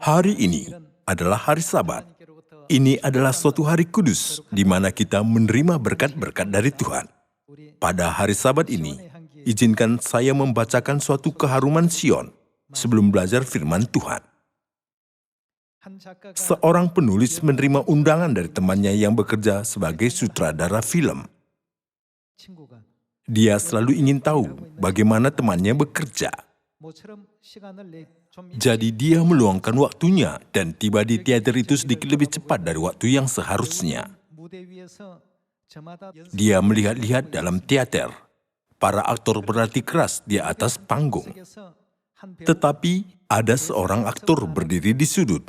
Hari ini adalah hari Sabat. Ini adalah suatu hari kudus di mana kita menerima berkat-berkat dari Tuhan. Pada hari Sabat ini, izinkan saya membacakan suatu keharuman Sion sebelum belajar firman Tuhan. Seorang penulis menerima undangan dari temannya yang bekerja sebagai sutradara film. Dia selalu ingin tahu bagaimana temannya bekerja. Jadi dia meluangkan waktunya dan tiba di teater itu sedikit lebih cepat dari waktu yang seharusnya. Dia melihat-lihat dalam teater. Para aktor berlatih keras di atas panggung. Tetapi ada seorang aktor berdiri di sudut.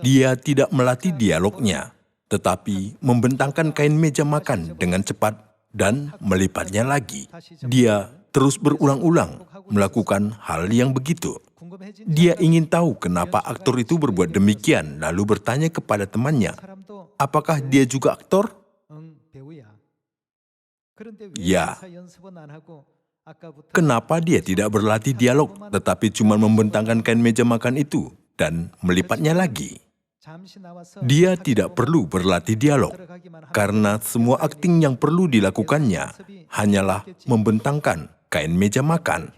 Dia tidak melatih dialognya, tetapi membentangkan kain meja makan dengan cepat dan melipatnya lagi. Dia terus berulang-ulang melakukan hal yang begitu. Dia ingin tahu kenapa aktor itu berbuat demikian, lalu bertanya kepada temannya, apakah dia juga aktor? Ya. Kenapa dia tidak berlatih dialog, tetapi cuma membentangkan kain meja makan itu dan melipatnya lagi? Dia tidak perlu berlatih dialog, karena semua akting yang perlu dilakukannya hanyalah membentangkan kain meja makan.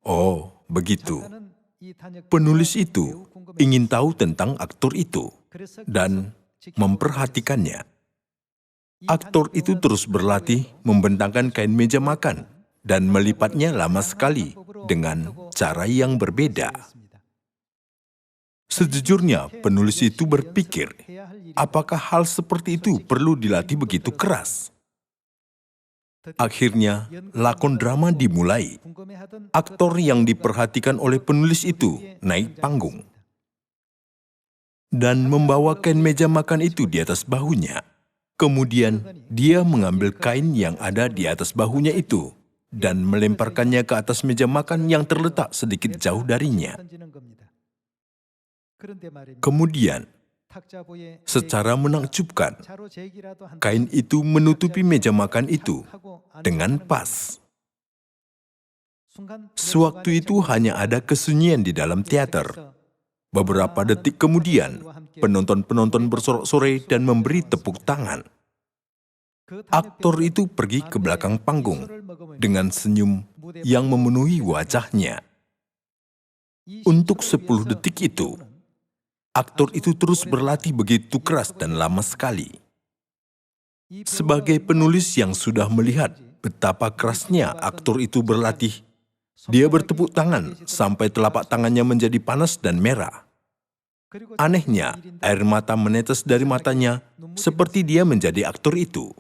Oh, begitu. Penulis itu ingin tahu tentang aktor itu dan memperhatikannya. Aktor itu terus berlatih membentangkan kain meja makan dan melipatnya lama sekali dengan cara yang berbeda. Sejujurnya, penulis itu berpikir, apakah hal seperti itu perlu dilatih begitu keras? Akhirnya, lakon drama dimulai. Aktor yang diperhatikan oleh penulis itu naik panggung dan membawa kain meja makan itu di atas bahunya. Kemudian, dia mengambil kain yang ada di atas bahunya itu dan melemparkannya ke atas meja makan yang terletak sedikit jauh darinya. Kemudian, secara menakjubkan, kain itu menutupi meja makan itu dengan pas. Sewaktu itu hanya ada kesunyian di dalam teater. Beberapa detik kemudian, penonton-penonton bersorak-sorai dan memberi tepuk tangan. Aktor itu pergi ke belakang panggung dengan senyum yang memenuhi wajahnya. Untuk 10 detik itu, aktor itu terus berlatih begitu keras dan lama sekali. Sebagai penulis yang sudah melihat betapa kerasnya aktor itu berlatih, dia bertepuk tangan sampai telapak tangannya menjadi panas dan merah. Anehnya, air mata menetes dari matanya seperti dia menjadi aktor itu.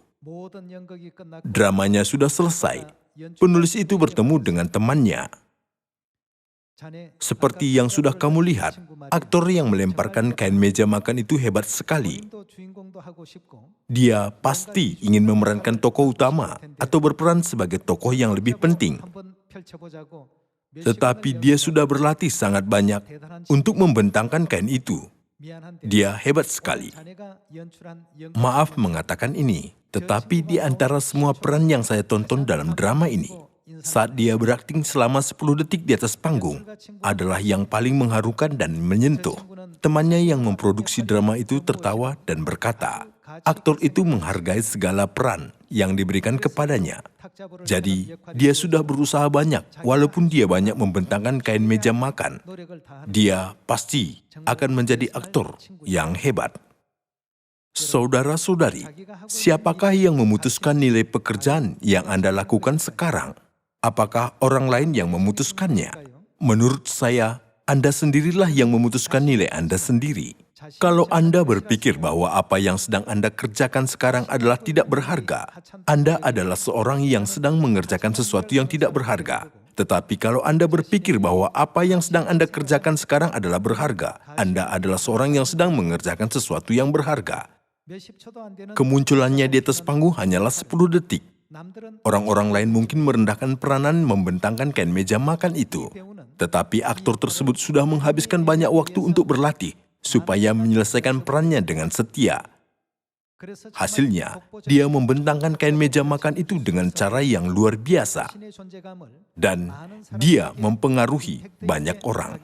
Dramanya sudah selesai. Penulis itu bertemu dengan temannya. Seperti yang sudah kamu lihat, aktor yang melemparkan kain meja makan itu hebat sekali. Dia pasti ingin memerankan tokoh utama atau berperan sebagai tokoh yang lebih penting. Tetapi dia sudah berlatih sangat banyak untuk membentangkan kain itu. Dia hebat sekali. Maaf mengatakan ini, tetapi di antara semua peran yang saya tonton dalam drama ini, saat dia berakting selama 10 detik di atas panggung, adalah yang paling mengharukan dan menyentuh. Temannya yang memproduksi drama itu tertawa dan berkata, aktor itu menghargai segala peran yang diberikan kepadanya. Jadi, dia sudah berusaha banyak, walaupun dia banyak membentangkan kain meja makan. Dia pasti akan menjadi aktor yang hebat. Saudara-saudari, siapakah yang memutuskan nilai pekerjaan yang Anda lakukan sekarang? Apakah orang lain yang memutuskannya? Menurut saya, Anda sendirilah yang memutuskan nilai Anda sendiri. Kalau Anda berpikir bahwa apa yang sedang Anda kerjakan sekarang adalah tidak berharga, Anda adalah seorang yang sedang mengerjakan sesuatu yang tidak berharga. Tetapi kalau Anda berpikir bahwa apa yang sedang Anda kerjakan sekarang adalah berharga, Anda adalah seorang yang sedang mengerjakan sesuatu yang berharga. Kemunculannya di atas panggung hanyalah 10 detik. Orang-orang lain mungkin merendahkan peranan membentangkan kain meja makan itu. Tetapi aktor tersebut sudah menghabiskan banyak waktu untuk berlatih, supaya menyelesaikan perannya dengan setia. Hasilnya, dia membentangkan kain meja makan itu dengan cara yang luar biasa. Dan dia mempengaruhi banyak orang.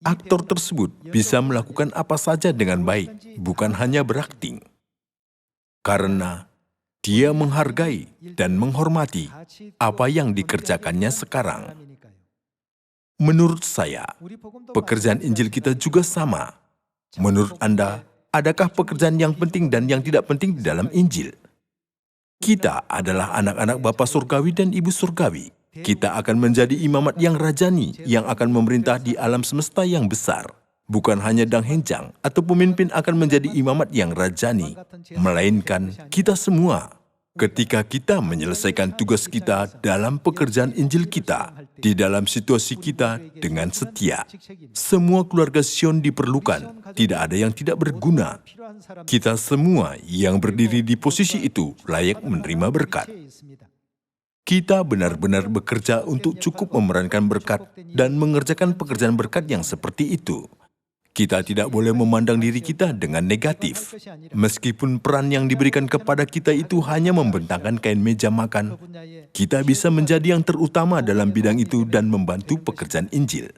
Aktor tersebut bisa melakukan apa saja dengan baik, bukan hanya berakting. Karena dia menghargai dan menghormati apa yang dikerjakannya sekarang. Menurut saya, pekerjaan Injil kita juga sama. Menurut Anda, adakah pekerjaan yang penting dan yang tidak penting di dalam Injil? Kita adalah anak-anak Bapa Surgawi dan Ibu Surgawi. Kita akan menjadi imamat yang rajani yang akan memerintah di alam semesta yang besar. Bukan hanya Dang Henjang atau pemimpin akan menjadi imamat yang rajani, melainkan kita semua. Ketika kita menyelesaikan tugas kita dalam pekerjaan Injil kita, di dalam situasi kita dengan setia, semua keluarga Sion diperlukan, tidak ada yang tidak berguna. Kita semua yang berdiri di posisi itu layak menerima berkat. Kita benar-benar bekerja untuk cukup memerankan berkat dan mengerjakan pekerjaan berkat yang seperti itu. Kita tidak boleh memandang diri kita dengan negatif. Meskipun peran yang diberikan kepada kita itu hanya membentangkan kain meja makan, kita bisa menjadi yang terutama dalam bidang itu dan membantu pekerjaan Injil.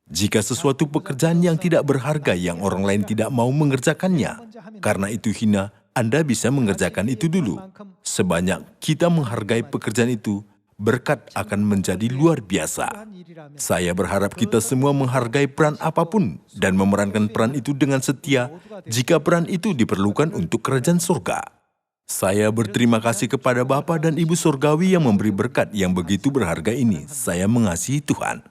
Jika sesuatu pekerjaan yang tidak berharga yang orang lain tidak mau mengerjakannya, karena itu hina, Anda bisa mengerjakan itu dulu. Sebanyak kita menghargai pekerjaan itu, berkat akan menjadi luar biasa. Saya berharap kita semua menghargai peran apapun dan memerankan peran itu dengan setia jika peran itu diperlukan untuk kerajaan surga. Saya berterima kasih kepada Bapa dan Ibu Surgawi yang memberi berkat yang begitu berharga ini. Saya mengasihi Tuhan.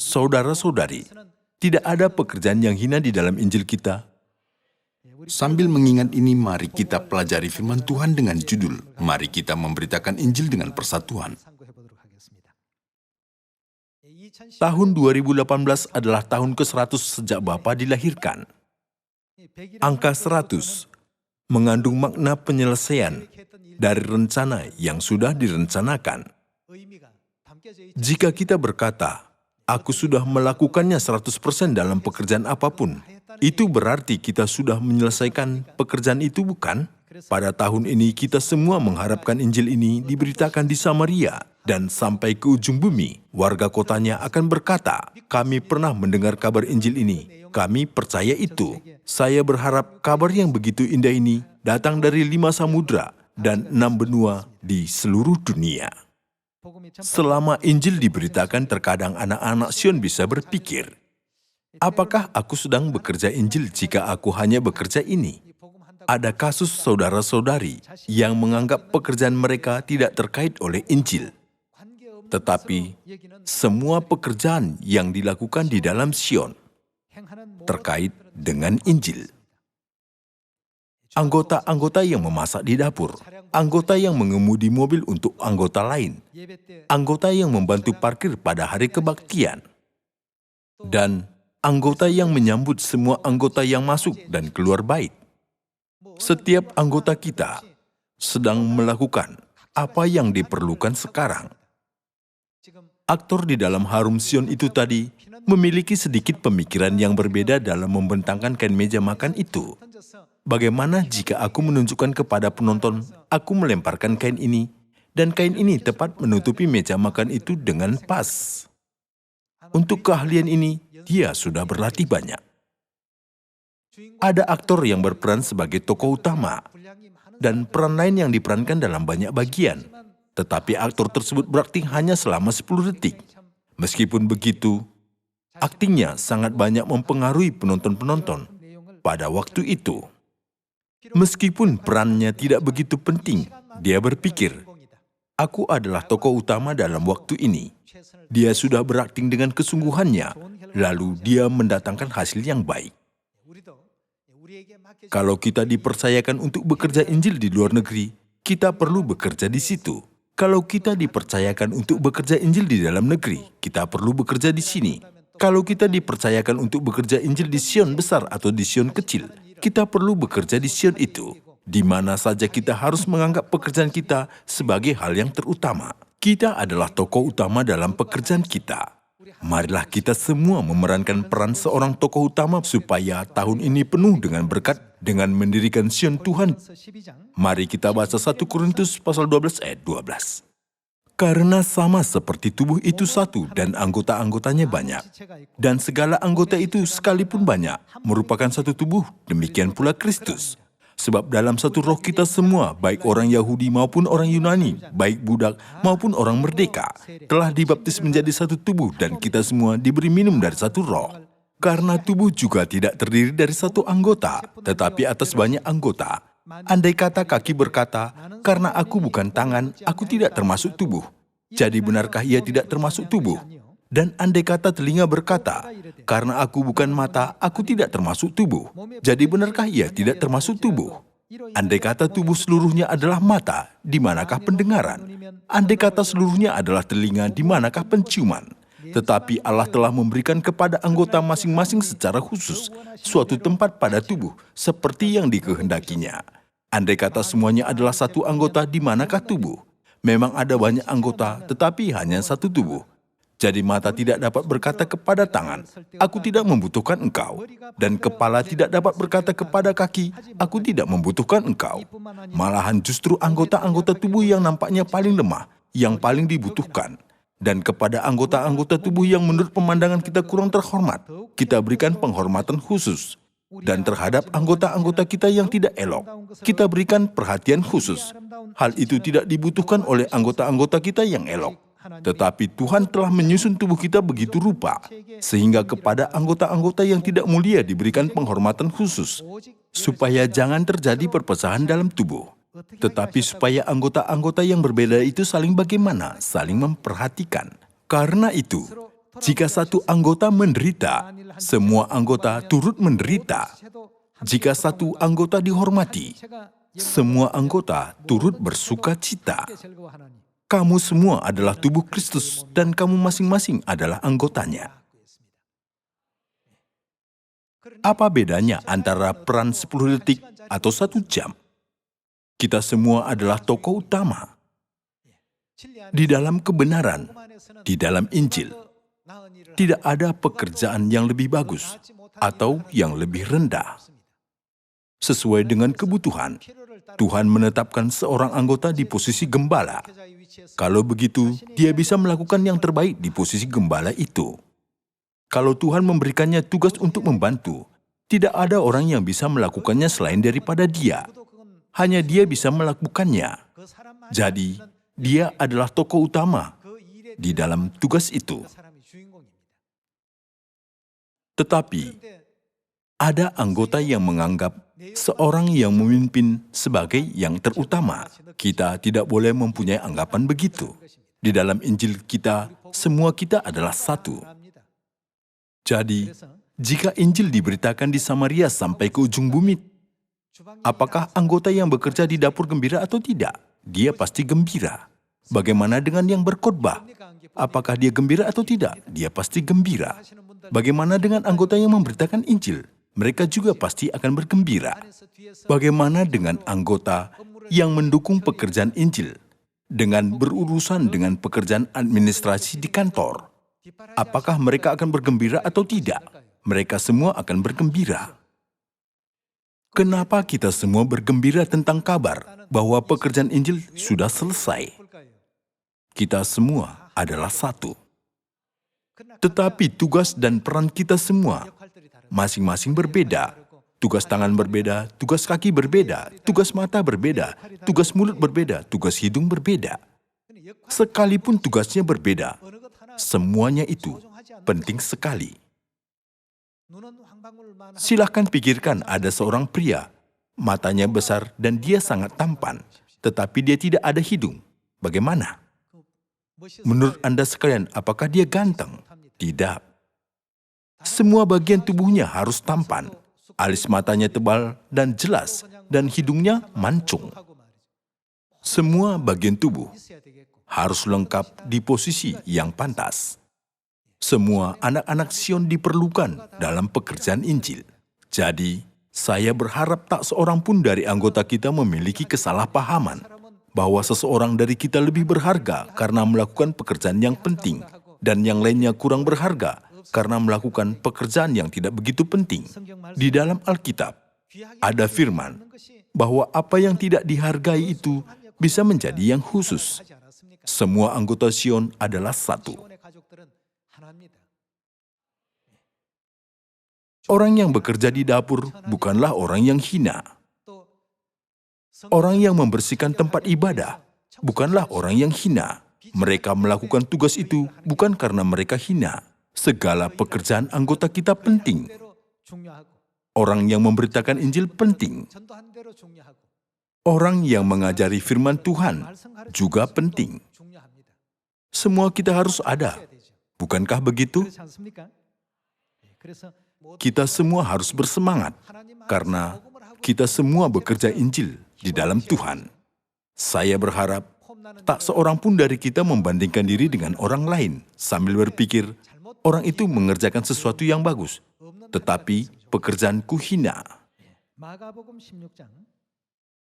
Saudara-saudari, tidak ada pekerjaan yang hina di dalam Injil kita. Sambil mengingat ini, mari kita pelajari firman Tuhan dengan judul, Mari kita memberitakan Injil dengan persatuan. Tahun 2018 adalah tahun ke-100 sejak Bapa dilahirkan. Angka 100 mengandung makna penyelesaian dari rencana yang sudah direncanakan. Jika kita berkata, aku sudah melakukannya 100% dalam pekerjaan apapun, itu berarti kita sudah menyelesaikan pekerjaan itu, bukan? Pada tahun ini kita semua mengharapkan Injil ini diberitakan di Samaria dan sampai ke ujung bumi. Warga kotanya akan berkata, kami pernah mendengar kabar Injil ini, kami percaya itu. Saya berharap kabar yang begitu indah ini datang dari 5 samudra dan 6 benua di seluruh dunia. Selama Injil diberitakan, terkadang anak-anak Sion bisa berpikir, apakah aku sedang bekerja Injil jika aku hanya bekerja ini? Ada kasus saudara-saudari yang menganggap pekerjaan mereka tidak terkait oleh Injil. Tetapi, semua pekerjaan yang dilakukan di dalam Sion terkait dengan Injil. Anggota-anggota yang memasak di dapur, anggota yang mengemudi mobil untuk anggota lain, anggota yang membantu parkir pada hari kebaktian, dan anggota yang menyambut semua anggota yang masuk dan keluar bait. Setiap anggota kita sedang melakukan apa yang diperlukan sekarang. Aktor di dalam Harum Sion itu tadi memiliki sedikit pemikiran yang berbeda dalam membentangkan kain meja makan itu. Bagaimana jika aku menunjukkan kepada penonton, aku melemparkan kain ini, dan kain ini tepat menutupi meja makan itu dengan pas. Untuk keahlian ini, dia sudah berlatih banyak. Ada aktor yang berperan sebagai tokoh utama, dan peran lain yang diperankan dalam banyak bagian. Tetapi aktor tersebut berakting hanya selama 10 detik. Meskipun begitu, aktingnya sangat banyak mempengaruhi penonton-penonton pada waktu itu. Meskipun perannya tidak begitu penting, dia berpikir, aku adalah tokoh utama dalam waktu ini. Dia sudah berakting dengan kesungguhannya, lalu dia mendatangkan hasil yang baik. Kalau kita dipercayakan untuk bekerja Injil di luar negeri, kita perlu bekerja di situ. Kalau kita dipercayakan untuk bekerja Injil di dalam negeri, kita perlu bekerja di sini. Kalau kita dipercayakan untuk bekerja Injil di Sion besar atau di Sion kecil, kita perlu bekerja di Sion itu. Di mana saja kita harus menganggap pekerjaan kita sebagai hal yang terutama. Kita adalah tokoh utama dalam pekerjaan kita. Marilah kita semua memerankan peran seorang tokoh utama supaya tahun ini penuh dengan berkat dengan mendirikan Sion Tuhan. Mari kita baca 1 Korintus pasal 12 ayat 12. Karena sama seperti tubuh itu satu dan anggota-anggotanya banyak. Dan segala anggota itu sekalipun banyak merupakan satu tubuh, demikian pula Kristus. Sebab dalam satu roh kita semua, baik orang Yahudi maupun orang Yunani, baik budak maupun orang merdeka, telah dibaptis menjadi satu tubuh dan kita semua diberi minum dari satu roh. Karena tubuh juga tidak terdiri dari satu anggota, tetapi atas banyak anggota. Andai kata kaki berkata, karena aku bukan tangan, aku tidak termasuk tubuh. Jadi benarkah ia tidak termasuk tubuh? Dan andai kata telinga berkata, karena aku bukan mata, aku tidak termasuk tubuh. Jadi benarkah ia tidak termasuk tubuh? Andai kata tubuh seluruhnya adalah mata, di manakah pendengaran? Andai kata seluruhnya adalah telinga, di manakah penciuman? Tetapi Allah telah memberikan kepada anggota masing-masing secara khusus suatu tempat pada tubuh, seperti yang dikehendakinya. Andai kata semuanya adalah satu anggota, di manakah tubuh? Memang ada banyak anggota, tetapi hanya satu tubuh. Jadi mata tidak dapat berkata kepada tangan, aku tidak membutuhkan engkau. Dan kepala tidak dapat berkata kepada kaki, aku tidak membutuhkan engkau. Malahan justru anggota-anggota tubuh yang nampaknya paling lemah, yang paling dibutuhkan. Dan kepada anggota-anggota tubuh yang menurut pemandangan kita kurang terhormat, kita berikan penghormatan khusus. Dan terhadap anggota-anggota kita yang tidak elok, kita berikan perhatian khusus. Hal itu tidak dibutuhkan oleh anggota-anggota kita yang elok. Tetapi Tuhan telah menyusun tubuh kita begitu rupa, sehingga kepada anggota-anggota yang tidak mulia diberikan penghormatan khusus, supaya jangan terjadi perpecahan dalam tubuh. Tetapi supaya anggota-anggota yang berbeda itu saling bagaimana, saling memperhatikan. Karena itu, jika satu anggota menderita, semua anggota turut menderita. Jika satu anggota dihormati, semua anggota turut bersuka cita. Kamu semua adalah tubuh Kristus dan kamu masing-masing adalah anggotanya. Apa bedanya antara peran 10 detik atau 1 jam? Kita semua adalah tokoh utama. Di dalam kebenaran, di dalam Injil, tidak ada pekerjaan yang lebih bagus atau yang lebih rendah. Sesuai dengan kebutuhan, Tuhan menetapkan seorang anggota di posisi gembala. Kalau begitu, dia bisa melakukan yang terbaik di posisi gembala itu. Kalau Tuhan memberikannya tugas untuk membantu, tidak ada orang yang bisa melakukannya selain daripada dia. Hanya dia bisa melakukannya. Jadi, dia adalah tokoh utama di dalam tugas itu. Tetapi, ada anggota yang menganggap seorang yang memimpin sebagai yang terutama. Kita tidak boleh mempunyai anggapan begitu. Di dalam Injil kita, semua kita adalah satu. Jadi, jika Injil diberitakan di Samaria sampai ke ujung bumi, apakah anggota yang bekerja di dapur gembira atau tidak? Dia pasti gembira. Bagaimana dengan yang berkhotbah? Apakah dia gembira atau tidak? Dia pasti gembira. Bagaimana dengan anggota yang memberitakan Injil? Mereka juga pasti akan bergembira. Bagaimana dengan anggota yang mendukung pekerjaan Injil dengan berurusan dengan pekerjaan administrasi di kantor? Apakah mereka akan bergembira atau tidak? Mereka semua akan bergembira. Kenapa kita semua bergembira tentang kabar bahwa pekerjaan Injil sudah selesai? Kita semua adalah satu. Tetapi tugas dan peran kita semua masing-masing berbeda. Tugas tangan berbeda, tugas kaki berbeda, tugas mata berbeda, tugas mulut berbeda, tugas hidung berbeda. Sekalipun tugasnya berbeda, semuanya itu penting sekali. Silahkan pikirkan ada seorang pria, matanya besar dan dia sangat tampan, tetapi dia tidak ada hidung. Bagaimana? Menurut Anda sekalian, apakah dia ganteng? Tidak. Semua bagian tubuhnya harus tampan, alis matanya tebal dan jelas, dan hidungnya mancung. Semua bagian tubuh harus lengkap di posisi yang pantas. Semua anak-anak Sion diperlukan dalam pekerjaan Injil. Jadi, saya berharap tak seorang pun dari anggota kita memiliki kesalahpahaman bahwa seseorang dari kita lebih berharga karena melakukan pekerjaan yang penting dan yang lainnya kurang berharga karena melakukan pekerjaan yang tidak begitu penting. Di dalam Alkitab, ada firman bahwa apa yang tidak dihargai itu bisa menjadi yang khusus. Semua anggota Sion adalah satu. Orang yang bekerja di dapur bukanlah orang yang hina. Orang yang membersihkan tempat ibadah bukanlah orang yang hina. Mereka melakukan tugas itu bukan karena mereka hina. Segala pekerjaan anggota kita penting. Orang yang memberitakan Injil penting. Orang yang mengajari firman Tuhan juga penting. Semua kita harus ada. Bukankah begitu? Kita semua harus bersemangat karena kita semua bekerja Injil di dalam Tuhan. Saya berharap tak seorang pun dari kita membandingkan diri dengan orang lain sambil berpikir orang itu mengerjakan sesuatu yang bagus, tetapi pekerjaanku hina.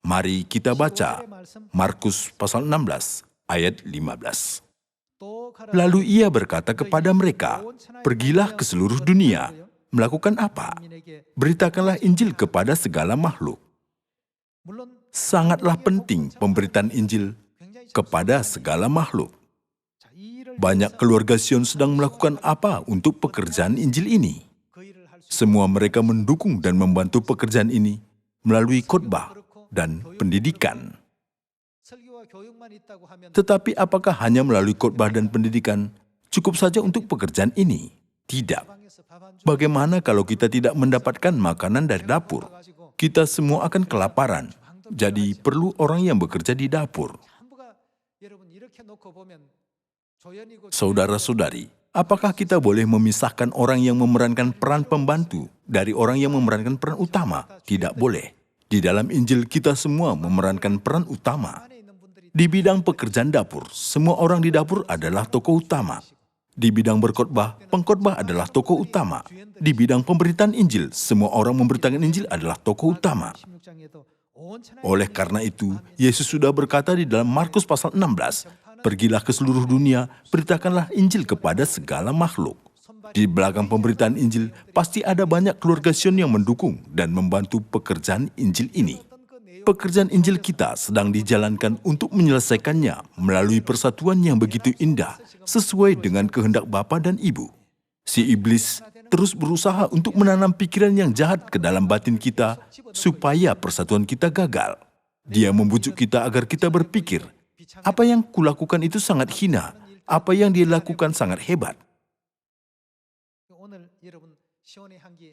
Mari kita baca Markus pasal 16 ayat 15. Lalu ia berkata kepada mereka, "Pergilah ke seluruh dunia, melakukan apa? Beritakanlah Injil kepada segala makhluk." Sangatlah penting pemberitaan Injil kepada segala makhluk. Banyak keluarga Sion sedang melakukan apa untuk pekerjaan Injil ini? Semua mereka mendukung dan membantu pekerjaan ini melalui khotbah dan pendidikan. Tetapi apakah hanya melalui khotbah dan pendidikan cukup saja untuk pekerjaan ini? Tidak. Bagaimana kalau kita tidak mendapatkan makanan dari dapur? Kita semua akan kelaparan. Jadi perlu orang yang bekerja di dapur. Saudara-saudari, apakah kita boleh memisahkan orang yang memerankan peran pembantu dari orang yang memerankan peran utama? Tidak boleh. Di dalam Injil kita semua memerankan peran utama. Di bidang pekerjaan dapur, semua orang di dapur adalah tokoh utama. Di bidang berkhotbah, pengkhotbah adalah tokoh utama. Di bidang pemberitaan Injil, semua orang memberitakan Injil adalah tokoh utama. Oleh karena itu, Yesus sudah berkata di dalam Markus pasal 16, "Pergilah ke seluruh dunia, beritakanlah Injil kepada segala makhluk." Di belakang pemberitaan Injil, pasti ada banyak keluarga Sion yang mendukung dan membantu pekerjaan Injil ini. Pekerjaan Injil kita sedang dijalankan untuk menyelesaikannya melalui persatuan yang begitu indah, sesuai dengan kehendak Bapa dan Ibu. Si iblis terus berusaha untuk menanam pikiran yang jahat ke dalam batin kita, supaya persatuan kita gagal. Dia membujuk kita agar kita berpikir, apa yang kulakukan itu sangat hina, apa yang dia lakukan sangat hebat.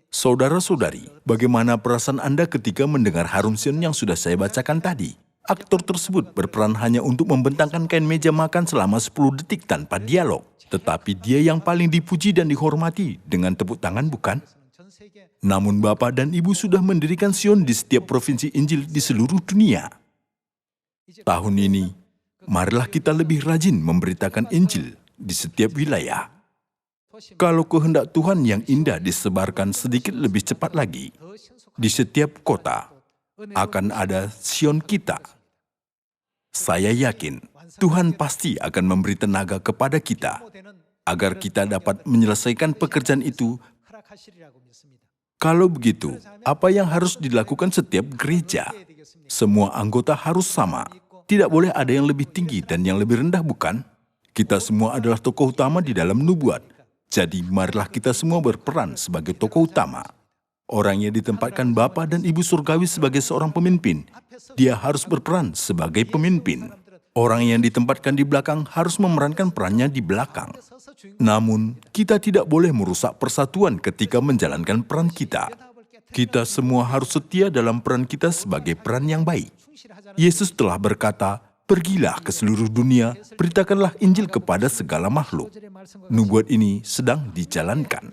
Saudara-saudari, bagaimana perasaan Anda ketika mendengar Harum Sion yang sudah saya bacakan tadi? Aktor tersebut berperan hanya untuk membentangkan kain meja makan selama 10 detik tanpa dialog. Tetapi dia yang paling dipuji dan dihormati dengan tepuk tangan, bukan? Namun Bapa dan Ibu sudah mendirikan Sion di setiap provinsi Injil di seluruh dunia. Tahun ini, marilah kita lebih rajin memberitakan Injil di setiap wilayah. Kalau kehendak Tuhan yang indah disebarkan sedikit lebih cepat lagi, di setiap kota akan ada Sion kita. Saya yakin Tuhan pasti akan memberi tenaga kepada kita, agar kita dapat menyelesaikan pekerjaan itu. Kalau begitu, apa yang harus dilakukan setiap gereja? Semua anggota harus sama. Tidak boleh ada yang lebih tinggi dan yang lebih rendah, bukan? Kita semua adalah tokoh utama di dalam nubuat. Jadi marilah kita semua berperan sebagai tokoh utama. Orang yang ditempatkan Bapa dan Ibu Surgawi sebagai seorang pemimpin, dia harus berperan sebagai pemimpin. Orang yang ditempatkan di belakang harus memerankan perannya di belakang. Namun, kita tidak boleh merusak persatuan ketika menjalankan peran kita. Kita semua harus setia dalam peran kita sebagai peran yang baik. Yesus telah berkata, "Pergilah ke seluruh dunia, beritakanlah Injil kepada segala makhluk." Nubuat ini sedang dijalankan.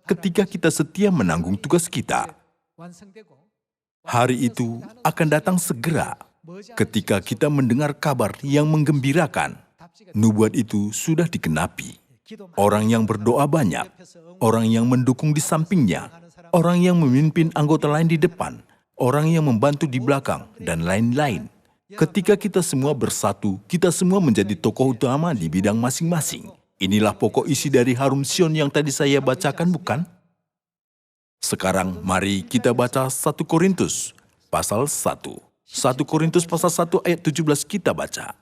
Ketika kita setia menanggung tugas kita, hari itu akan datang segera. Ketika kita mendengar kabar yang menggembirakan, nubuat itu sudah digenapi. Orang yang berdoa banyak, orang yang mendukung di sampingnya, orang yang memimpin anggota lain di depan, orang yang membantu di belakang, dan lain-lain. Ketika kita semua bersatu, kita semua menjadi tokoh utama di bidang masing-masing. Inilah pokok isi dari Harum Sion yang tadi saya bacakan, bukan? Sekarang mari kita baca 1 Korintus pasal 1. 1 Korintus pasal 1 ayat 17 kita baca.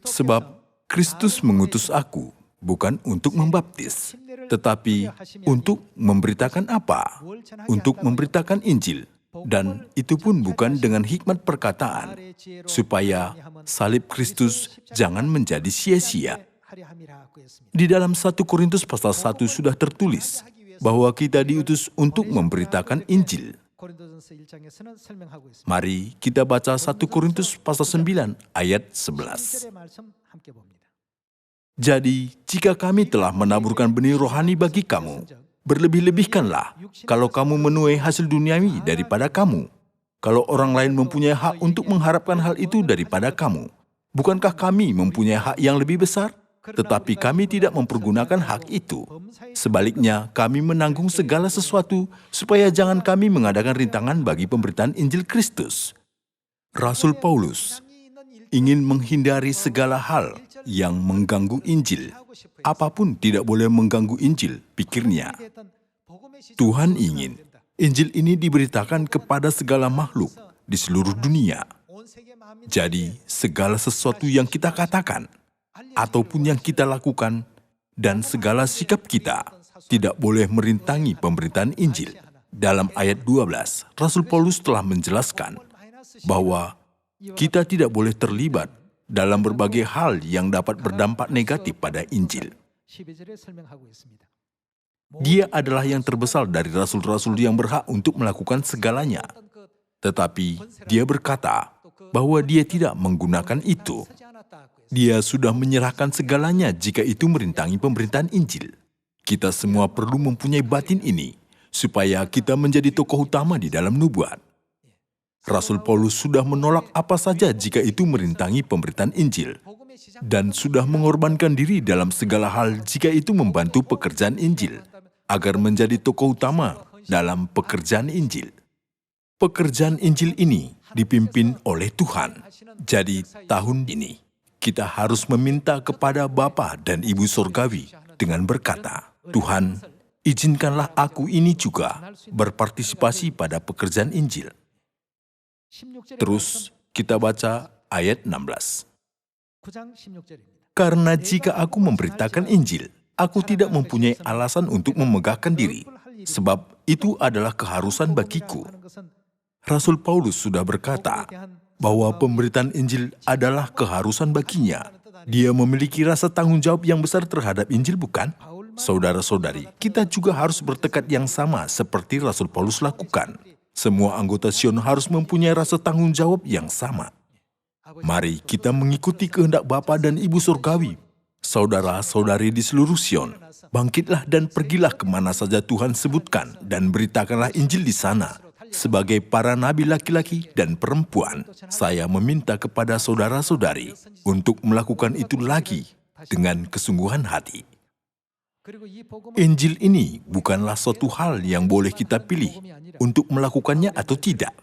Sebab Kristus mengutus aku bukan untuk membaptis, tetapi untuk memberitakan apa? Untuk memberitakan Injil. Dan itu pun bukan dengan hikmat perkataan, supaya salib Kristus jangan menjadi sia-sia. Di dalam 1 Korintus pasal 1 sudah tertulis bahwa kita diutus untuk memberitakan Injil. Mari kita baca 1 Korintus pasal 9 ayat 11. Jadi, jika kami telah menaburkan benih rohani bagi kamu, berlebih-lebihkanlah kalau kamu menuai hasil duniawi daripada kamu. Kalau orang lain mempunyai hak untuk mengharapkan hal itu daripada kamu, bukankah kami mempunyai hak yang lebih besar? Tetapi kami tidak mempergunakan hak itu. Sebaliknya, kami menanggung segala sesuatu supaya jangan kami mengadakan rintangan bagi pemberitaan Injil Kristus. Rasul Paulus ingin menghindari segala hal yang mengganggu Injil. Apapun tidak boleh mengganggu Injil, pikirnya. Tuhan ingin Injil ini diberitakan kepada segala makhluk di seluruh dunia. Jadi, segala sesuatu yang kita katakan, ataupun yang kita lakukan, dan segala sikap kita tidak boleh merintangi pemberitaan Injil. Dalam ayat 12, Rasul Paulus telah menjelaskan bahwa kita tidak boleh terlibat dalam berbagai hal yang dapat berdampak negatif pada Injil. Dia adalah yang terbesar dari rasul-rasul yang berhak untuk melakukan segalanya. Tetapi dia berkata bahwa dia tidak menggunakan itu. Dia sudah menyerahkan segalanya jika itu merintangi pemberitaan Injil. Kita semua perlu mempunyai batin ini, supaya kita menjadi tokoh utama di dalam nubuat. Rasul Paulus sudah menolak apa saja jika itu merintangi pemberitaan Injil, dan sudah mengorbankan diri dalam segala hal jika itu membantu pekerjaan Injil, agar menjadi tokoh utama dalam pekerjaan Injil. Pekerjaan Injil ini dipimpin oleh Tuhan. Jadi tahun ini, kita harus meminta kepada Bapa dan Ibu Sorgawi dengan berkata, Tuhan, izinkanlah aku ini juga berpartisipasi pada pekerjaan Injil. Terus kita baca ayat 16. Karena jika aku memberitakan Injil, aku tidak mempunyai alasan untuk memegahkan diri, sebab itu adalah keharusan bagiku. Rasul Paulus sudah berkata bahwa pemberitaan Injil adalah keharusan baginya. Dia memiliki rasa tanggung jawab yang besar terhadap Injil, bukan? Saudara-saudari, kita juga harus bertekad yang sama seperti Rasul Paulus lakukan. Semua anggota Sion harus mempunyai rasa tanggung jawab yang sama. Mari kita mengikuti kehendak Bapa dan Ibu Surgawi. Saudara-saudari di seluruh Sion, bangkitlah dan pergilah kemana saja Tuhan sebutkan dan beritakanlah Injil di sana. Sebagai para nabi laki-laki dan perempuan, saya meminta kepada saudara-saudari untuk melakukan itu lagi dengan kesungguhan hati. Injil ini bukanlah suatu hal yang boleh kita pilih untuk melakukannya atau tidak.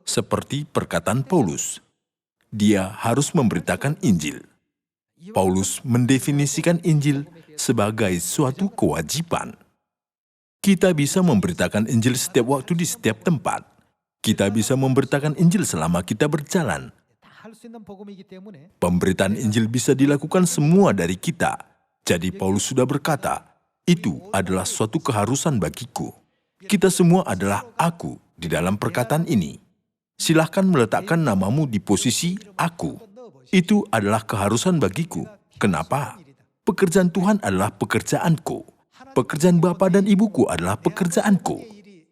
Seperti perkataan Paulus, dia harus memberitakan Injil. Paulus mendefinisikan Injil sebagai suatu kewajiban. Kita bisa memberitakan Injil setiap waktu di setiap tempat. Kita bisa memberitakan Injil selama kita berjalan. Pemberitaan Injil bisa dilakukan semua dari kita. Jadi Paulus sudah berkata, itu adalah suatu keharusan bagiku. Kita semua adalah aku di dalam perkataan ini. Silahkan meletakkan namamu di posisi aku. Itu adalah keharusan bagiku. Kenapa? Pekerjaan Tuhan adalah pekerjaanku. Pekerjaan Bapa dan Ibuku adalah pekerjaanku.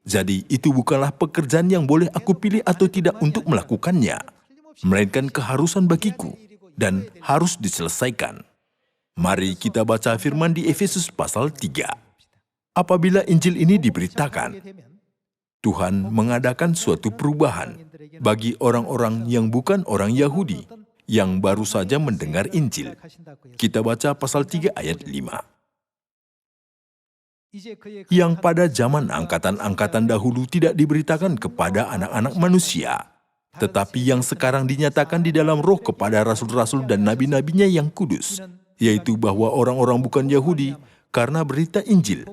Jadi itu bukanlah pekerjaan yang boleh aku pilih atau tidak untuk melakukannya, melainkan keharusan bagiku dan harus diselesaikan. Mari kita baca firman di Efesus pasal 3. Apabila Injil ini diberitakan, Tuhan mengadakan suatu perubahan bagi orang-orang yang bukan orang Yahudi, yang baru saja mendengar Injil. Kita baca pasal 3 ayat 5. Yang pada zaman angkatan-angkatan dahulu tidak diberitakan kepada anak-anak manusia, tetapi yang sekarang dinyatakan di dalam roh kepada rasul-rasul dan nabi-nabinya yang kudus. yaitu bahwa orang-orang bukan Yahudi karena berita Injil.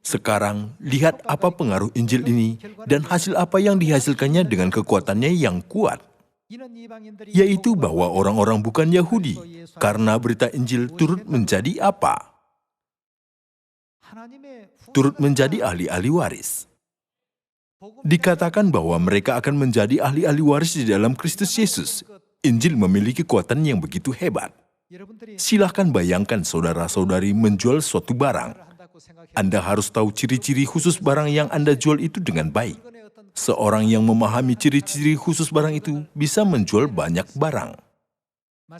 Sekarang, lihat apa pengaruh Injil ini dan hasil apa yang dihasilkannya dengan kekuatannya yang kuat, yaitu bahwa orang-orang bukan Yahudi karena berita Injil turut menjadi apa? Turut menjadi ahli-ahli waris. Dikatakan bahwa mereka akan menjadi ahli-ahli waris di dalam Kristus Yesus. Injil memiliki kekuatan yang begitu hebat. Silahkan bayangkan saudara-saudari menjual suatu barang. Anda harus tahu ciri-ciri khusus barang yang Anda jual itu dengan baik. Seorang yang memahami ciri-ciri khusus barang itu bisa menjual banyak barang.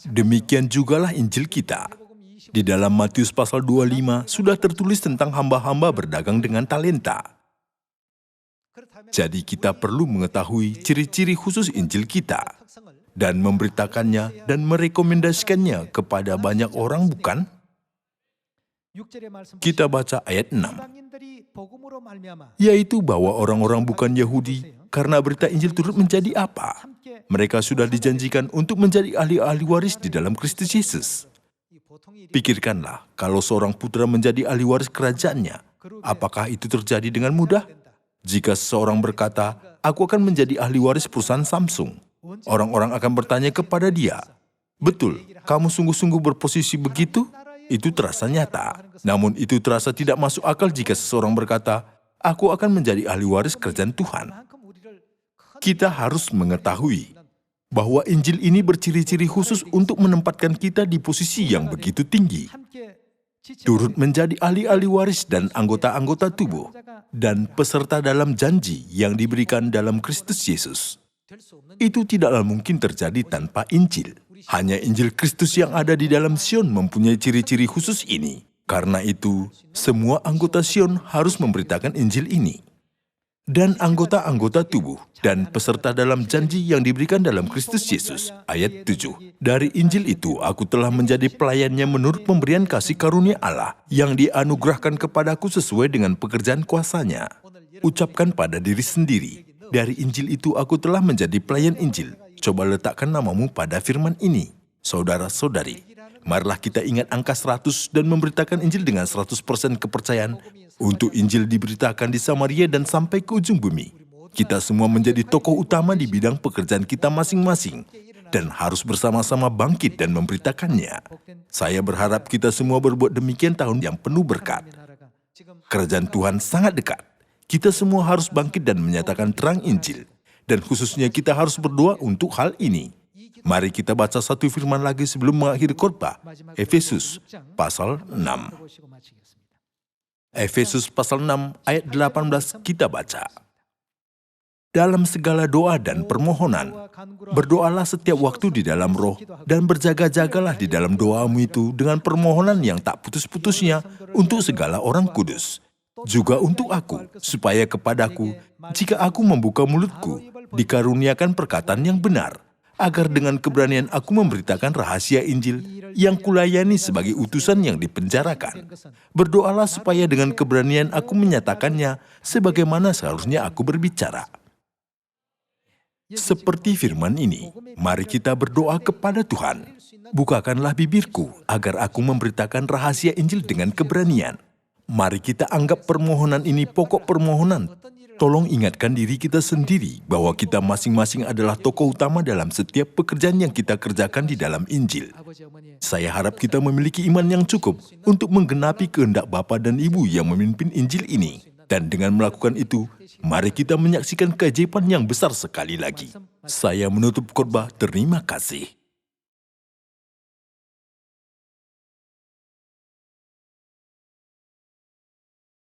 Demikian jugalah Injil kita. Di dalam Matius pasal 25 sudah tertulis tentang hamba-hamba berdagang dengan talenta. Jadi kita perlu mengetahui ciri-ciri khusus Injil kita dan memberitakannya dan merekomendasikannya kepada banyak orang, bukan? Kita baca ayat 6. Yaitu bahwa orang-orang bukan Yahudi karena berita Injil turut menjadi apa? Mereka sudah dijanjikan untuk menjadi ahli-ahli waris di dalam Kristus Yesus. Pikirkanlah, kalau seorang putra menjadi ahli waris kerajaannya, apakah itu terjadi dengan mudah? Jika seseorang berkata, aku akan menjadi ahli waris perusahaan Samsung, orang-orang akan bertanya kepada dia, betul, kamu sungguh-sungguh berposisi begitu? Itu terasa nyata. Namun itu terasa tidak masuk akal jika seseorang berkata, aku akan menjadi ahli waris kerajaan Tuhan. Kita harus mengetahui bahwa Injil ini berciri-ciri khusus untuk menempatkan kita di posisi yang begitu tinggi. Turut menjadi ahli-ahli waris dan anggota-anggota tubuh, dan peserta dalam janji yang diberikan dalam Kristus Yesus. Itu tidaklah mungkin terjadi tanpa Injil. Hanya Injil Kristus yang ada di dalam Sion mempunyai ciri-ciri khusus ini. Karena itu, semua anggota Sion harus memberitakan Injil ini. Dan anggota-anggota tubuh dan peserta dalam janji yang diberikan dalam Kristus Yesus. Ayat 7. Dari Injil itu aku telah menjadi pelayannya menurut pemberian kasih karunia Allah yang dianugerahkan kepadaku sesuai dengan pekerjaan kuasanya. Ucapkan pada diri sendiri, dari Injil itu aku telah menjadi pelayan Injil. Coba letakkan namamu pada firman ini. Saudara-saudari, marilah kita ingat angka 100 dan memberitakan Injil dengan 100% kepercayaan. Untuk Injil diberitakan di Samaria dan sampai ke ujung bumi. Kita semua menjadi tokoh utama di bidang pekerjaan kita masing-masing dan harus bersama-sama bangkit dan memberitakannya. Saya berharap kita semua berbuat demikian tahun yang penuh berkat. Kerajaan Tuhan sangat dekat. Kita semua harus bangkit dan menyatakan terang Injil. Dan khususnya kita harus berdoa untuk hal ini. Mari kita baca satu firman lagi sebelum mengakhiri khotbah. Efesus pasal 6. Efesus pasal 6 ayat 18 kita baca. Dalam segala doa dan permohonan, berdoalah setiap waktu di dalam roh dan berjaga-jagalah di dalam doamu itu dengan permohonan yang tak putus-putusnya untuk segala orang kudus. Juga untuk aku, supaya kepadaku, jika aku membuka mulutku, dikaruniakan perkataan yang benar, agar dengan keberanian aku memberitakan rahasia Injil yang kulayani sebagai utusan yang dipenjarakan. Berdoalah supaya dengan keberanian aku menyatakannya sebagaimana seharusnya aku berbicara. Seperti firman ini, mari kita berdoa kepada Tuhan. Bukakanlah bibirku agar aku memberitakan rahasia Injil dengan keberanian. Mari kita anggap permohonan ini pokok permohonan. Tolong ingatkan diri kita sendiri bahwa kita masing-masing adalah tokoh utama dalam setiap pekerjaan yang kita kerjakan di dalam Injil. Saya harap kita memiliki iman yang cukup untuk menggenapi kehendak Bapa dan Ibu yang memimpin Injil ini. Dan dengan melakukan itu, mari kita menyaksikan keajaiban yang besar sekali lagi. Saya menutup khotbah, terima kasih.